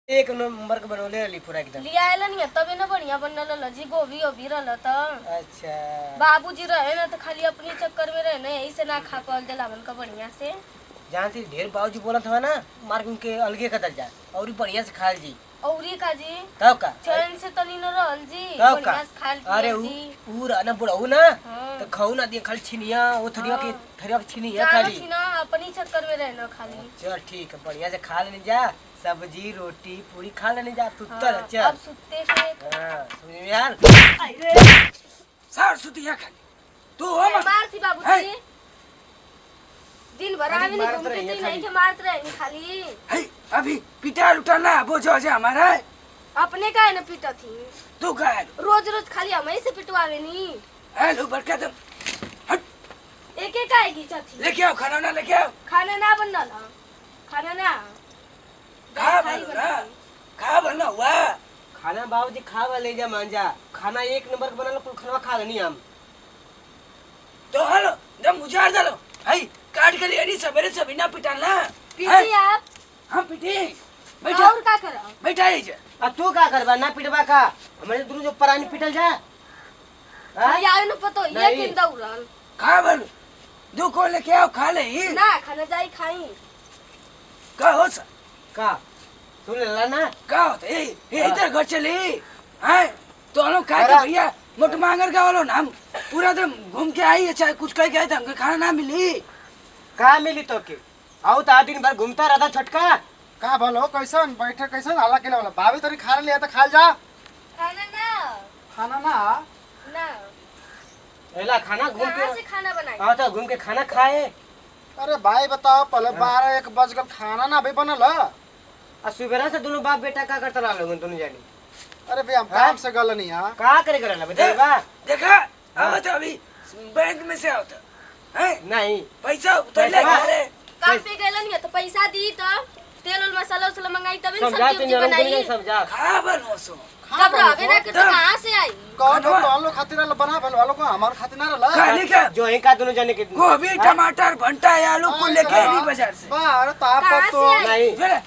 एक नंबर के बनवले रही पूरा एकदम लिया आयल नहीं तबे ना बढ़िया बनल लजी गोभी ओभी रहल त। अच्छा बाबूजी रहे ना तो खाली अपने चक्कर में रहे ना, यही से ना खा पाल देला मन का बढ़िया से। जानती ढेर बाबूजी बोला था ना मार्केट के अलगे कतल जा और बढ़िया से खाल जी औरी का जी तब का चैन से तनी न रहल जी तब का बढ़िया से खाल अरे जी ऊ ना बुढ़ऊ ना हाँ। तो खाऊ ना दिए खाली छिनिया वो थरिया के छिनिया जाना खाली थी ना अपनी चक्कर में रहे ना खाली। चल ठीक है बढ़िया से खा लेने जा सब्जी रोटी पूरी खा लेने जा सुतर हाँ, चल अब सुते से हां समझ में यार सार सुतिया खाली तू हो मत मार थी बाबूजी दिन भर आवे नहीं घूमते रही है तो खाली। नहीं के मारते रहे खाली। है अभी पिटा लुटाना बोझो जे हमारा है अपने का है ना पीटा थी तू का है रोज रोज खाली हमें से पिटवावे नहीं। हेलो बड़का तुम हट एक एक आएगी चाची लेके आओ खाना ना लेके आओ खाना ना बनल खाना ना खा खाई बनो ना बनाई। खा बनो हुआ खाना बाबूजी खावा ले जा मान जा खाना एक नंबर का बनल कुल खाना खा लेनी हम तो हेलो दम उजाड़ डालो है काट के लिए नहीं सवेरे से बिना पिटाना पीटी आप हम पिटे बैठा और का करो बैठा ही जा अब तू का करबा ना पिटवा का हमारे दोनों जो परानी पिटल जा हां यार न पतो ये नहीं। किन दौड़ल खा बनो दो को लेके आओ खा ले ही ना खाना जाई खाई का हो सा का सुन लेला ना का होता ये इधर घर चले हैं तो हम लोग खाए थे भैया मोट मांगर का वालों हम पूरा दिन घूम के आई है चाहे कुछ कह गए थे हमको खाना ना मिली का मिली तो के आओ तो दिन भर घूमता रहता छोटका का भलो कैसन बैठे कैसन हाला के वाला भाभी तरी खा लिया तो खा जा खाना ना खाना ना ना एला खाना घूम कहाँ से के खाना बनाई आओ तो घूम के खाना खाए अरे भाई बताओ पहले 12-1 बज गल खाना ना भी बनल ह? और सुबह से दोनों बाप बेटा का करता रहा लोगन दोनों जानी अरे भैया हम काम से गल नहीं है का करे करला बता बा देखा अब तो अभी बैंक में से आता है नहीं पैसा उतर ले पैसा? काफी गलन है तो पैसा दी तो तेल और मसाला उसला मंगाई तभी ना समझा सब्जी तीन उब्जी जनों को बनाई। नहीं समझा खा बनो सो जब रहे ना कि तो कहाँ से आई कौन तो हम लोग खातिर वाला बना बन वालों को हमार खातिर ना रहला खाने का जो है का दोनों जाने के गोभी टमाटर भंटा आलू को लेके नहीं बाजार से बाहर तो आप कहाँ तो से आई? नहीं चले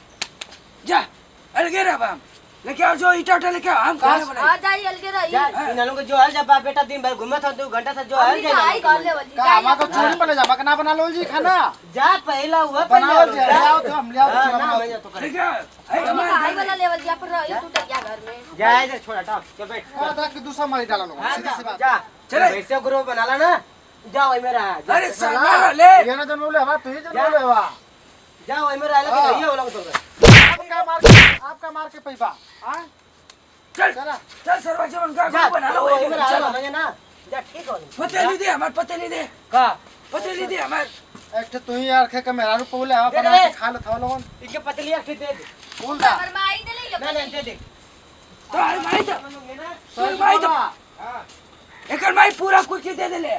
जा अलगे रहा हम लेके आओ जो ईटा उठा लेके आओ हम खाना आ बनाए जाई अलगे रही जा इन लोगों को जो है जब बाप बेटा दिन भर घूमा था 2 घंटा से जो है अभी तो आई घर ले वाली का हमार को चोरी पले जा मकना बना लो जी खाना जा पहला हुआ बनाओ जे ले आओ तो हम ले आओ हां तो ना बनाओ। मैं तो करे लेके आओ है अभी तो आई हमारे वाला लेवल जा पर रही तू टकिया घर में जा इधर छोड़ा टाप चल बैठ और तक दूसरा मारी डाला लोग हां सीधी सी बात जा चले। वैसे ग्रुप बना ला ना जाओ वही मेरा अरे साला ले ये ना जन बोले हवा तू ही जन बोले हवा जाओ वही मेरा लगे भैया वो लोग तो आपका मार के पैसा हां चल चला चल सरवाजा बन का जा बना लो वही मेरा चल लगे ना जा ठीक हो पतेली दे हमार पतेली दे का पतेली दे हमार एक तो तू ही यार खे के मेरा पौले हवा दे बना दे। के खा लेत हवा लोगन इनके पतलिया ठीक दे दे कौन दा पर माई दे ले ना ना दे दे तो हर माई तो सही माई तो हां एकर माई पूरा कुछ दे दे ले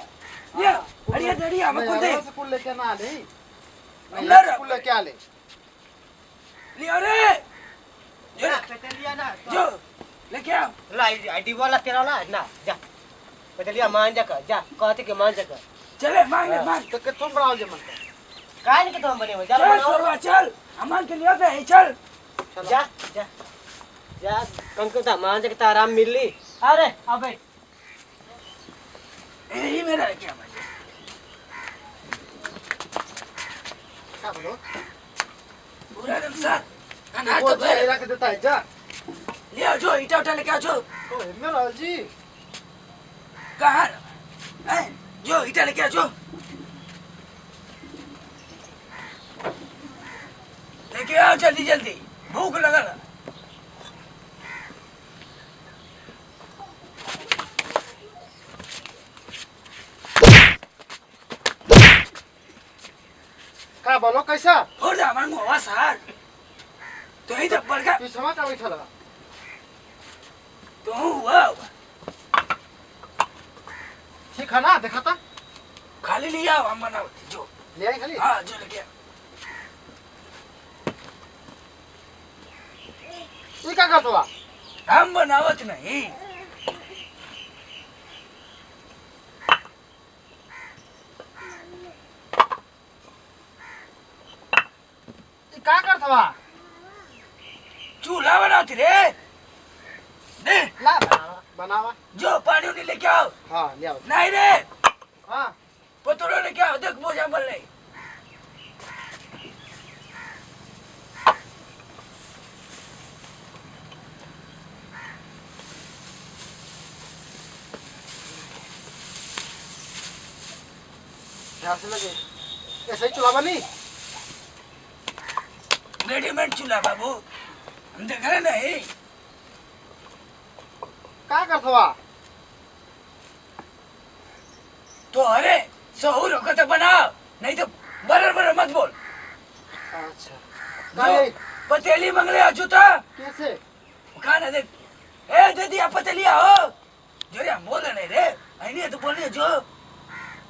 ये अड़िया दड़ी हम को दे स्कूल लेके ना ले अंदर स्कूल लेके आ ले लियो रे जा पतलिया ना जो लेके आओ ला आईडी वाला तेरा ला ना जा पतलिया मान जा जा कहते के मान जा चले मांग मांग तो के तुम बनाओ जे मन काहे नहीं के तुम बने हो जा चल बनाओ सरवा चल अमान के लिए गए चल जा जा जा कंको ता मान जा के आराम मिल ली अरे अबे यही मेरा है क्या भाई का बोलो पूरा दिन साथ अनार वो तो भर जेरा के देता है जा ले आओ जो ईटा उठा लेके आओ जो ओ मेरा जी कहाँ है जो ईटा लेके आओ जो लेके आओ जल्दी जल्दी भूख लगा ना का बोलो कैसा हो जा हमारे मुँह सार तो ही तो बड़का पीछवा का बैठा लगा तो हुआ ठीक है ना देखा था खाली ले आओ हम बनाओ जो ले आई खाली हाँ जो लेके आओ ये क्या करत हुआ हम बनावत नहीं ये क्या करत हुआ चूल्हा बनाती रे दे ला बनावा। जो पानी उन्हें लेके आओ। हाँ ले आओ। नहीं रे हाँ पतोड़ो लेके आओ देख बोझा बल नहीं। ध्यान से लगे ऐसे ही चूल्हा बनी। रेडीमेड चूल्हा बाबू हम देख रहे नहीं क्या करत हवा? तो अरे सहूर होकर तो बनाओ नहीं तो बरर बरर मत बोल। अच्छा जो पतेली मंगले आजू तो कैसे? खाना दे ए दे दिया पतेली आओ जो रे हम बोल नहीं रे नहीं तो बोल जो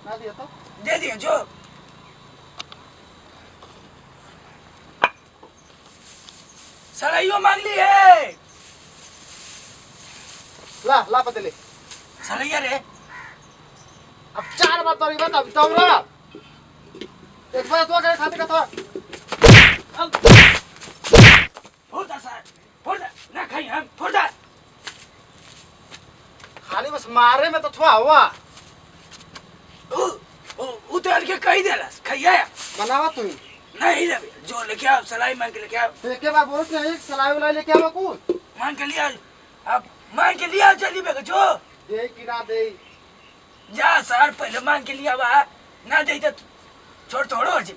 ना दिया तो दे दिया जो सलाइयो मांग ली है। ला ला पतेले। सलैया रे अब 4 बार तोरी बात अब तौरा एक बार तो करे खाते का तो फोड़ा सर फोड़ा ना खाई हम फोड़ा खाली बस मारे में तो थोड़ा हुआ। उतर के कही देला खाइया बनावा तू ही। नहीं रे जो लेके आओ सलाई मांग के लेके आओ। तो एक बार बोलत नहीं सलाई वाला लेके आवा कुछ मांग के लिया अब मांग के लिया जल्दी में जो दे कि ना दे। जा सर पहले मांग के लिया बा ना दे तो छोड़ छोड़ो और जी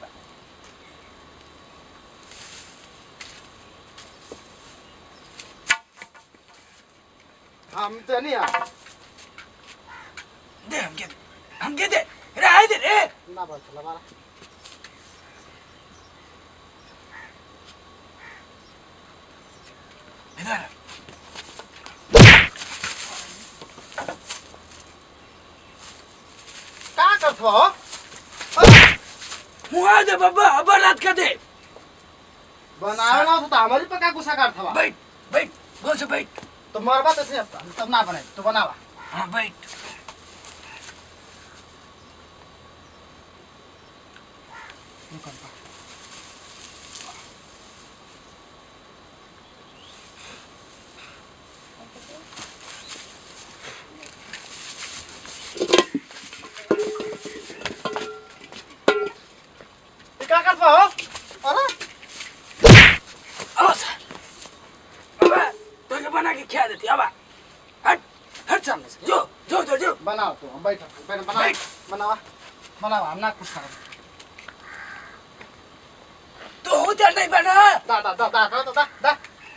हम तो नहीं आ दे हम के दे रे आए दे रे ना बस चला मारा। इधर क्या करत हो? मुआ दे बाबा अब रात का दे बनावे ना तो हमारी पका गुस्सा करत हवा। बैठ बैठ कौन से बैठ तो मरबा तो से तब ना बने तो बनावा। हाँ बैठ क्या करत हो? अरे अब सर अब तो के बना के खिला देती अब हट हट सामने से जो जो जो जो बनाओ तो हम बैठ बनाओ बैठ। बनावा बनावा हम ना कुछ कर। तो उधर नहीं बना दा दा दा दा दा दा दा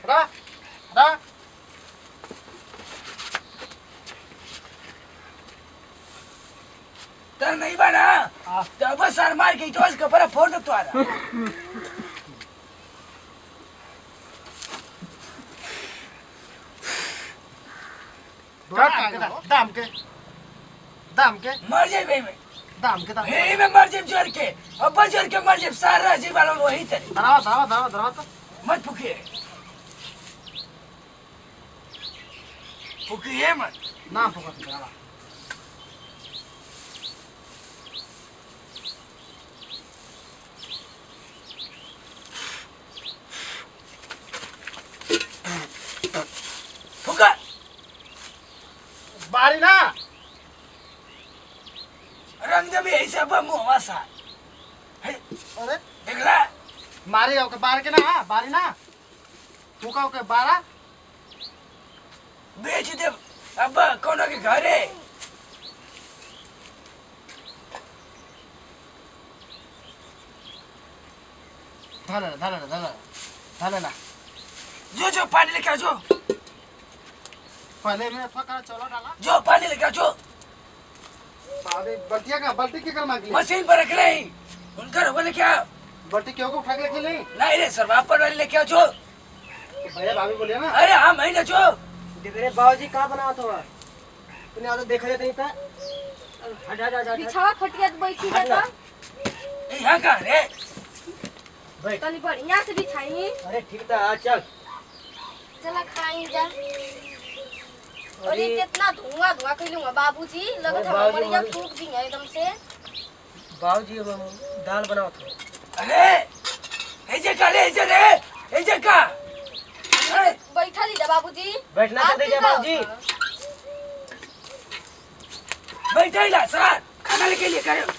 रा रा तर नहीं बना तो बस सर मार के तो इसका पर फोड़ दे तुम्हारा दाम के दाम के मर जाए भाई मैं दाम के दाम हे मैं मर जाए जोर के अब जोर के मर जाए सारा जी वाला वही तेरे धरावा धरावा धरावा धरावा तो मत फुकिए फुकिए मत ना फोकस धरावा। फुका बारी ना रंग दे भी ऐसे अब मुंह वासा अरे देखला मारी ओके बार के ना बारी ना फूका ओके बारा बेच दे अब कौन के घरे धले धले धले धले ना जो जो पानी लेके आ जो पहले मैं फका चलो डाला जो पानी लेके आ जो अरे बल्टिया का बल्टी के कर मांगी मशीन पर रख ले उनका बोले क्या बल्टी क्यों को उठा के लेके नहीं नहीं रे सर वापर वाले लेके आ जो तो भैया भाभी बोलिए ना अरे हाँ मैं जो देख रे बाबूजी कहाँ बना तो तूने आज देखा जाता नहीं था हट हट हट हट बिछावा खटिया पे बैठी है तो यहाँ कहाँ रे बैठ। तनी बढ़िया से बिछाई अरे ठीक था चल चला खाई जा। अरे अरे कितना धुआं धुआं कइलूंगा बाबूजी लगत अरे हम बाबूजी, बढ़िया बाबूजी। फूक दी है एकदम से। बाबूजी दाल बनाओ तो अरे ऐसे का रे ऐसे रे ऐसे का बैठा लीजिए बाबूजी। बैठना आप तो दीजिए भी जाओ। बाबूजी। बैठा ही ला सर, खाना लेके लिए करो।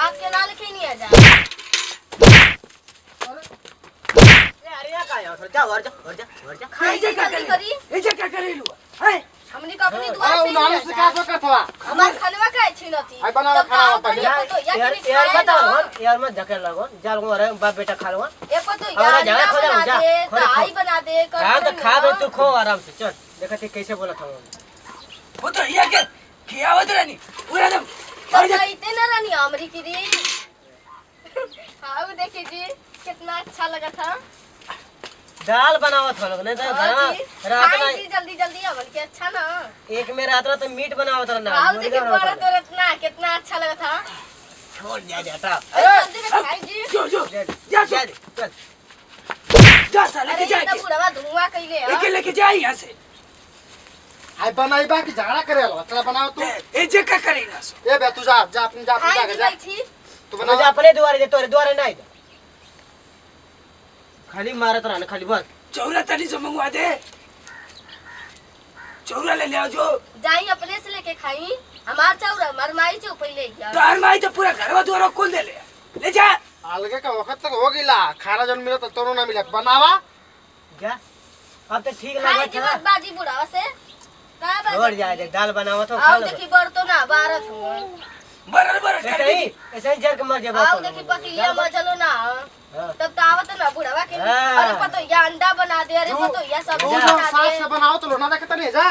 आपके नाल के नहीं आ जा। अरे यार का यार जा और जा खाई ऐसे क्या जल्दी करी? करी। ऐसे क्या करे लुआ? हैं? हमनी का अपनी दुआ अरे पे उनाले से का तो करथवा हमार खनवा का छीनती। आई बनाओ खाना पहले। यार बताओ यार मत धकेल लगो जा लगो अरे बाप बेटा खा लो ये पतो हमारा यार जगह खो जाओ, बना जा, दे, खो जा, दाई बना दे, हां तो खा दो तू कर खो आराम से चल देखते कैसे बोला था वो तो ये के खियावत रहनी पूरा दम तो इतने ना रानी अमरी की दी। हाँ वो देखिए जी कितना अच्छा लगा था। दाल बनावत हो लोग नहीं तो हाँ जी, रात खाई में जी जल्दी जल्दी अमन के अच्छा ना। एक में रात तो मीट बनावत ना हाँ देखिए बड़ा तो इतना कितना अच्छा लगा था। छोड़ जा बेटा अरे जल्दी में खाई जी। जो जा चल जा साले अरे के ये तो जाके बुढ़वा धुआं कैले है। लेके लेके जा यहाँ से। आई बनाईबा की झगड़ा करे लो चला बनाओ तू ए जे का करे ना सो ए बे तू जा अपनी जा खाई जा जी जा बैठी। तू मुझे बना अपने द्वारे दे तोरे द्वारे नहीं दे खाली मारत रहना खाली बस चौरा तनी से मंगवा दे। चौरा ले ले आओ जो जाई अपने से लेके खाई। हमार चाउर हमार माई चौ पहले गया। तार माई तो पूरा घरवा द्वारा खोल दे ले जा। अलगे का वक्त तक हो गिला खाना जन मिला तो तोरो ना मिला बनावा क्या अब तो ठीक खाई लगा जी था मत बाजी बुढ़वा से। का और बाजी? जा दे दाल बनावा तो खा आओ लो देखी बर तो ना बारत हुआ। बराबर ऐसे ही जर के मर जा आओ देखी पकिलिया मचलो ना। हाँ। तब तो आवत ना बुढ़वा के। हाँ। अरे पतो या अंडा बना दे, अरे जो- पतो या सब्जी तू जो बना साथ दे। से बनाओ तो लोना देखता नहीं जा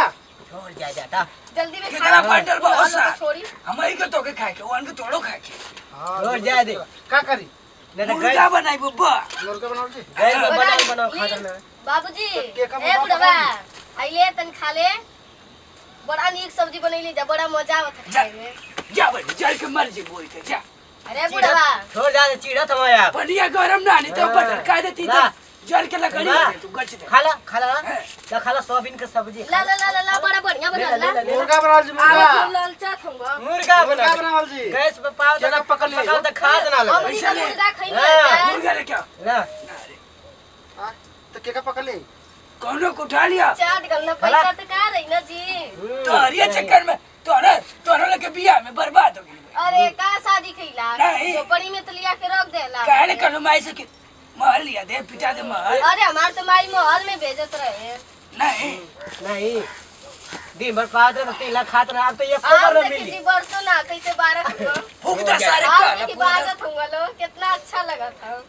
छोड़ जा जाता जल्दी में कितना बंडल बहुत आलू सा को छोड़ी। हमारी को तो के खाए के वन को तोड़ो खाए के छोड़ जा दे का करी नहीं तो मुर्गा बनाई बुब्बा। मुर्गा बनाओ जी गैस में बना बनाओ खा ली। देना बाबूजी के का ए बाबा बुढ़वा बनाई। आइए तन खा ले। बड़ा नीक सब्जी बनैली जा, बड़ा मजा आवत है जा खाए में। जा बड़ी जल के मर जी बोल के जा। अरे बुढ़वा छोड़ जा दे चीड़ा थमा यार बढ़िया गरम ना नहीं तो हाँ। बटर का देती तो ला। जल के लकड़ी ला। दे तू गच दे। खा ला सोयाबीन का सब्जी ला ला ला ला ला बड़ा बढ़िया बना ला। ले। मुर्गा बनाओ जी मुर्गा आलू लालचा थूंगा। मुर्गा मुर्गा बना बनाओ जी गैस पे पाव केना तो पकड़ लियो? तो खा देना लगा हमनी का मुर्गा खइले हाँ, है। मुर्गा ले क्या ना ना रे हाँ, तो के का पकड़ ली कौनो को उठा लिया चाट गलना पैसा तो का रही ना जी। तो हरिया चक्कर में तोरा लगे बिया में बर्बाद हो गई। अरे का शादी खइला नहीं। झोपड़ी में तो लिया के रख देला। काहे करो माई से कि महल लिया दे पिटा दे महल अरे हमार तो माई महल में भेजत रहे। नहीं नहीं दिन भर पाद रे तेला खात रहा अब तो ये आप खबर न देखी मिली जी बरसों ना कैसे बारह हुआ। फूकता सारे आप का देखी बारत हुआ लो कितना अच्छा लगा था।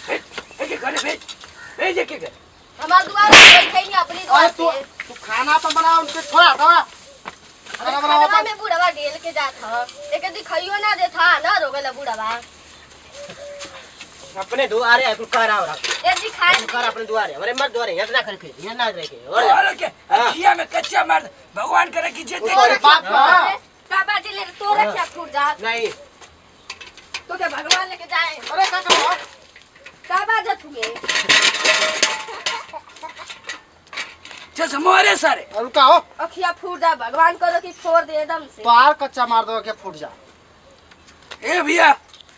के करे भेज के करे हमार दुआर पे बैठे नहीं अपनी अरे दुआर तू पे। तू खाना तो बनाओ उनके छोड़ा हटावा खाना बनाओ खनवा अपन में बुढ़वा ढेल के जात ह। एक दी खइयो ना दे था ना रोगला बुढ़वा। अपने दुआरे है कुल कर आवरा ए जी खाए कर अपने दुआरे हमारे मर दुआरे यहाँ ना करके यहाँ ना रह के और और के अखिया में कच्चा मार भगवान करे कि जे अरे देखे बाप रे का बाजी ले तो रखिया फूट जात। नहीं तो क्या भगवान लेके जाए अरे का करो का बाजत हुए। जैसे मोरे सारे और रुका हो अखिया फूट जा भगवान करो कि फोड़ दे एकदम से। पार कच्चा मार दो के फूट जा ए भैया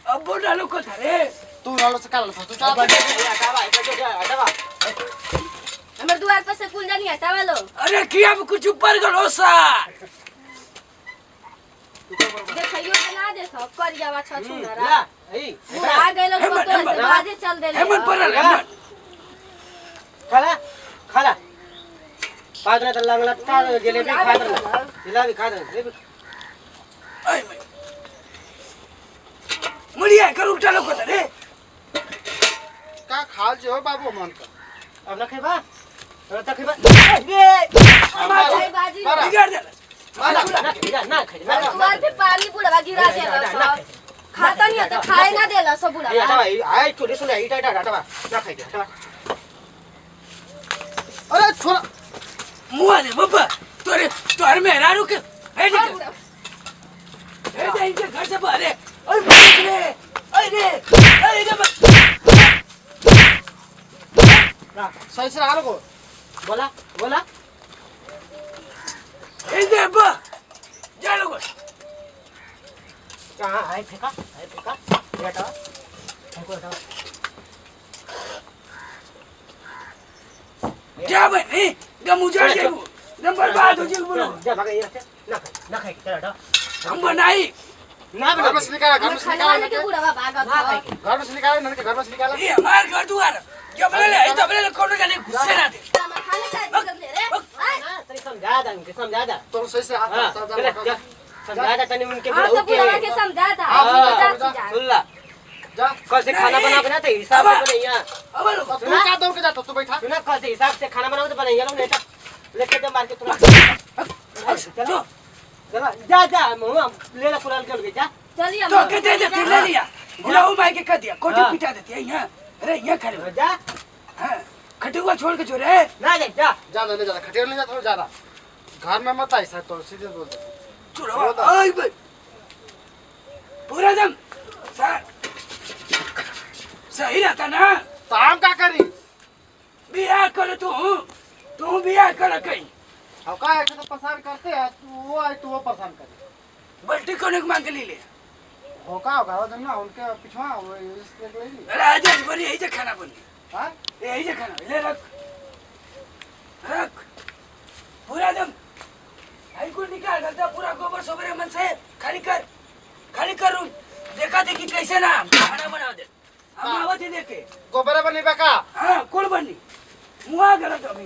अब बोला लो को धरे तू नालो से काल तू चला हटावा हमर द्वार पर से कुल जानी हटावा लो। अरे किया में कुछ ऊपर गलो सा देखइयो के ना देखो कर जावा छछु ला नरा ई आ गइलो हेमंत, तो हेमंत, बाजे चल देले। हेमंत परल हेमंत खाला पाद रे लंगला ता जलेबी खा दे जलेबी खा दे जलेबी आई मैं मुड़िया कर उठा लो को धरे का खाल जो बाबू मन का अब ना खेबा अब तक खेबा हमारे बाजी मारा। बिगाड़ दे ना खाई ना द्वार पे पानी बुढ़वा गिरा देला सब। खाता नहीं तो खाए ना देला सब ये बुढ़वा। हटावा आई छोटे सुने इटा हटावा ना खाई हटावा अरे छोड़ा मुआ दे बाबा तोरे मेरा रुक ए दे इनके घर से बाहर है ओए अरे सही से रहा को बोला बोला ए दे बा जा लो कहाँ आई फेंका ये हटावा हमको हटावा एकदम उजड़ जेबू एकदम बर्बाद हो जेबू बोलो जा भाग ये रखे ना खाए तेरा डा हम बनाई ना घर में से निकाला घर में से खलवा निकाला के बुढ़वा भागा ना खाए घर में से निकाला नन के घर में से निकाला ये हमार घर दुआर क्या बोले ले तो बोले कोनो जाने गुस्से ना दे खाने का दिक्कत ले रे ना तनी समझा दा उनके समझा दा तो सही से हाथ हां जा समझा दा तनी उनके हां तो बुढ़वा के समझा था सुल्ला जा कैसे खाना बना के ना तो हिसाब से बनैया अब लो तू का दौड़ के जाता तू बैठा सुना कैसे हिसाब से खाना बनाओ तो बनैया लोग नहीं तो लेके दे मार के तुरंत चलो चला जा जा मुंह ले ला कुरान चल गई जा चलिए तो के दे दे ले लिया बुलाओ माई के कर दिया कोठी हाँ। पिटा देती है यहाँ अरे यहाँ खड़े हो जा हाँ खटुआ छोड़ के छोड़े ना जा जा ज्यादा ले ज्यादा खटिया ले जा थोड़ा ज्यादा घर में मत आई सर तो सीधे बोल दे छोड़ो आई भाई पूरा दम सर सही रहता ना तो हम क्या करी बियाह कर तू बियाह कर कहीं अब का है तो परेशान करते हैं तू वो आई तू वो परेशान करे बल्टी कोने को मांग के ले होका होगा वो ना उनके पिछवा वो इसके ले ली अरे आज आज बनी यही से खाना बनी हां यही से खाना ले रख रख पूरा दम आई को निकाल करता पूरा गोबर सोबरे मन से खाली कर रूम देखा देखी कैसे ना खाना बना दे हम आवत ही देखे गोबरे बनी बका हाँ कौन बनी मुआ गलत अभी